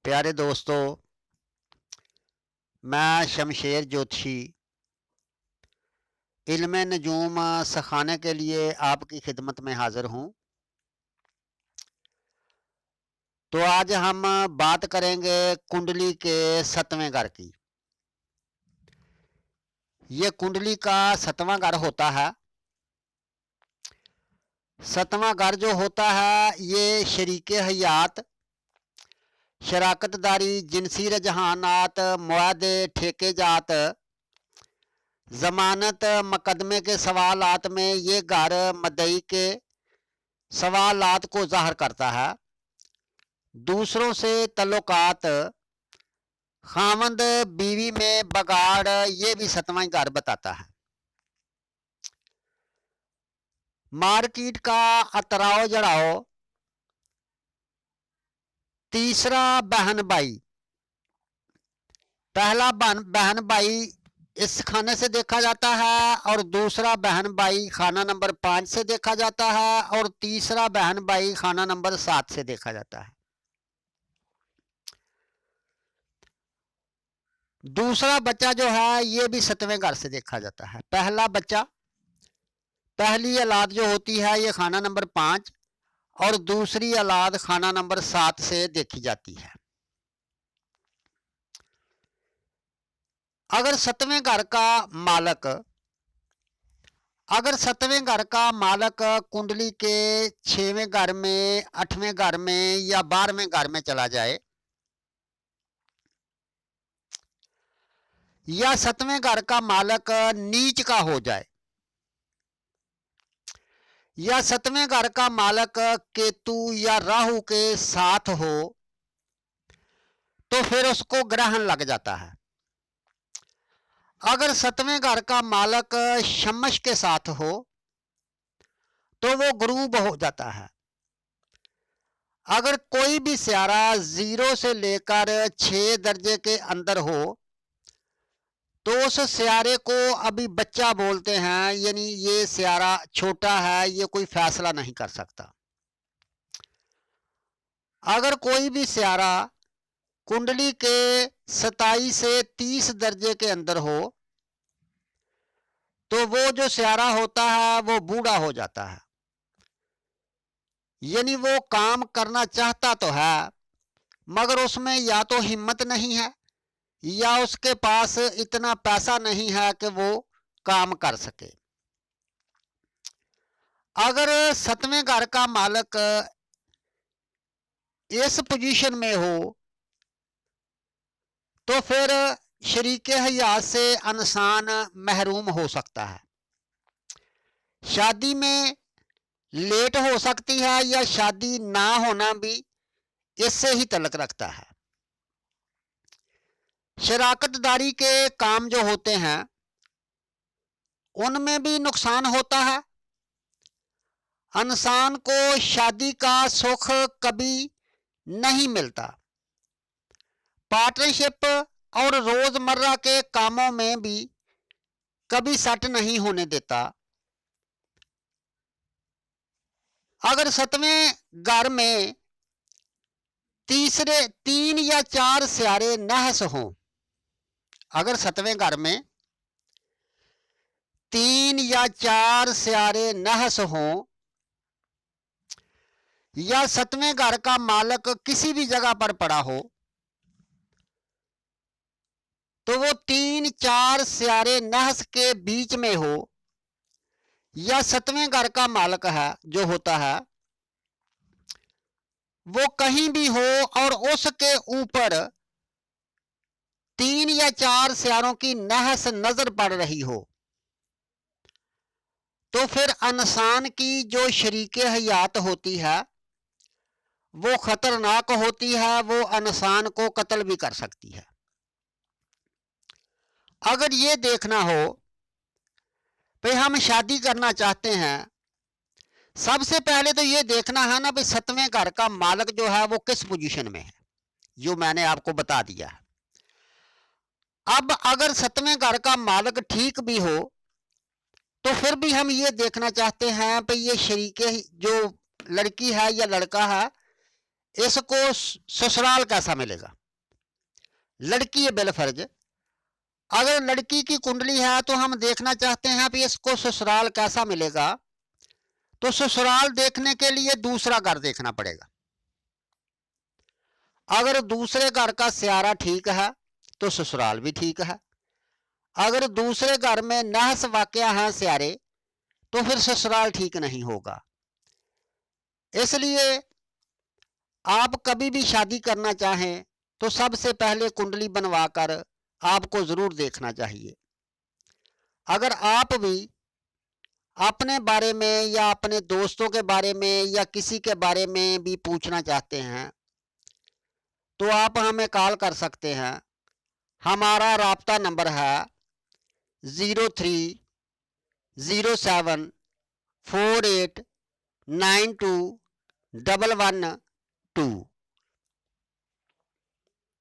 प्यारे दोस्तों, मैं शमशेर ज्योतिषी इल्म नजूम सिखाने के लिए आपकी खिदमत में हाजिर हूँ। तो आज हम बात करेंगे कुंडली के 7वें घर की। ये कुंडली का 7वां घर होता है। 7वां घर जो होता है ये शरीके हयात, शराकतदारी, जिनसी रुझानात, मुआदे, ठेके जात, जमानत, मुकदमे के सवालात में ये घर मदई के सवालात को ज़ाहिर करता है। दूसरों से तल्लुकात, खामंद बीवी में बगाड़, ये भी 7वां घर बताता है। मार्केट का अतराव जड़ाओ, तीसरा बहन भाई, पहला बहन भाई इस खाने से देखा जाता है और दूसरा बहन भाई खाना नंबर 5 से देखा जाता है और तीसरा बहन भाई खाना नंबर 7 से देखा जाता है। दूसरा बच्चा जो है ये भी 7वें घर से देखा जाता है। पहला बच्चा, पहली औलाद जो होती है ये खाना नंबर 5 और दूसरी औलाद खाना नंबर 7 से देखी जाती है। अगर 7वें घर का मालक अगर 7वें घर का मालक कुंडली के 6वें घर में, 8वें घर में या 12वें घर में चला जाए या 7वें घर का मालक नीच का हो जाए या 7वें घर का मालक केतु या राहु के साथ हो तो फिर उसको ग्रहण लग जाता है। अगर 7वें घर का मालक शमश के साथ हो तो वो गुरूब हो जाता है। अगर कोई भी सियारा 0 से लेकर 6 दर्जे के अंदर हो तो उस सियारे को अभी बच्चा बोलते हैं, यानी ये सियारा छोटा है, ये कोई फैसला नहीं कर सकता। अगर कोई भी सियारा कुंडली के 27 से 30 दर्जे के अंदर हो तो वो जो सियारा होता है वो बूढ़ा हो जाता है, यानी वो काम करना चाहता तो है मगर उसमें या तो हिम्मत नहीं है या उसके पास इतना पैसा नहीं है कि वो काम कर सके। अगर 7वें घर का मालक इस पोजीशन में हो तो फिर शरीके हयात से इंसान महरूम हो सकता है। शादी में लेट हो सकती है या शादी ना होना भी इससे ही तल्लुक रखता है। शराकतदारी के काम जो होते हैं उनमें भी नुकसान होता है। इंसान को शादी का सुख कभी नहीं मिलता। पार्टनरशिप और रोजमर्रा के कामों में भी कभी सेट नहीं होने देता। अगर 7वें घर में 3 या 4 सियारे नहस हों, अगर 7वें घर में 3 या 4 सियारे नहस हों या 7वें घर का मालक किसी भी जगह पर पड़ा हो तो वो 3-4 सियारे नहस के बीच में हो या 7वें घर का मालक है जो होता है वो कहीं भी हो और उसके ऊपर 3 या 4 सियारों की नहस नजर पड़ रही हो तो फिर इंसान की जो शरीके हयात होती है वो खतरनाक होती है, वो इंसान को कत्ल भी कर सकती है। अगर ये देखना हो भाई हम शादी करना चाहते हैं, सबसे पहले तो ये देखना है ना भाई 7वें घर का मालक जो है वो किस पोजीशन में है, जो मैंने आपको बता दिया है। अब अगर 7वें घर का मालक ठीक भी हो तो फिर भी हम ये देखना चाहते हैं भाई ये शरीके जो लड़की है या लड़का है इसको ससुराल कैसा मिलेगा। लड़की है बिलफर्ज, अगर लड़की की कुंडली है तो हम देखना चाहते हैं कि इसको ससुराल कैसा मिलेगा, तो ससुराल देखने के लिए दूसरा घर देखना पड़ेगा। अगर दूसरे घर का स्यारा ठीक है तो ससुराल भी ठीक है। अगर दूसरे घर में नहस वाकया है स्यारे तो फिर ससुराल ठीक नहीं होगा। इसलिए आप कभी भी शादी करना चाहें तो सबसे पहले कुंडली बनवाकर आपको जरूर देखना चाहिए। अगर आप भी अपने बारे में या अपने दोस्तों के बारे में या किसी के बारे में भी पूछना चाहते हैं तो आप हमें कॉल कर सकते हैं। हमारा राब्ता नंबर है 030748921112।